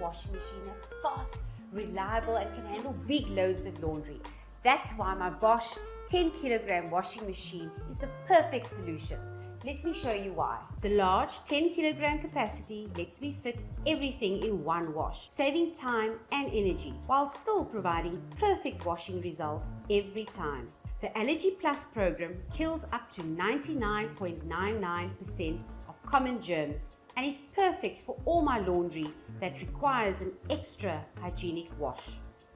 washing machine that's fast, reliable, and can handle big loads of laundry. That's why my Bosch 10 kilogram washing machine is the perfect solution. Let me show you why. The large 10 kilogram capacity lets me fit everything in one wash, saving time and energy while still providing perfect washing results every time. The Allergy Plus program kills up to 99.99% of common germs and is perfect for all my laundry that requires an extra hygienic wash.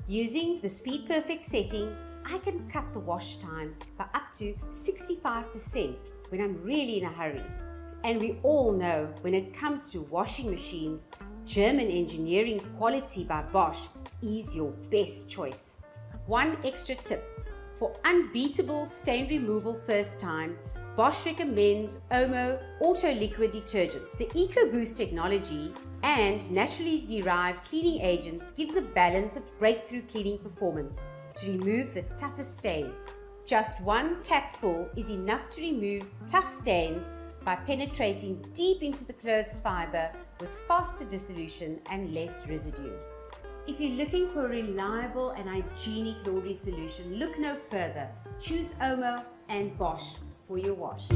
Using the Speed Perfect setting, I can cut the wash time by up to 65% when I'm really in a hurry. And we all know when it comes to washing machines, German engineering quality by Bosch is your best choice. One extra tip: for unbeatable stain removal first time, Bosch recommends OMO Auto Liquid Detergent. The EcoBoost technology and naturally derived cleaning agents gives a balance of breakthrough cleaning performance to remove the toughest stains. Just one capful is enough to remove tough stains by penetrating deep into the clothes fiber with faster dissolution and less residue. If you're looking for a reliable and hygienic laundry solution, look no further. Choose OMO and Bosch for your wash.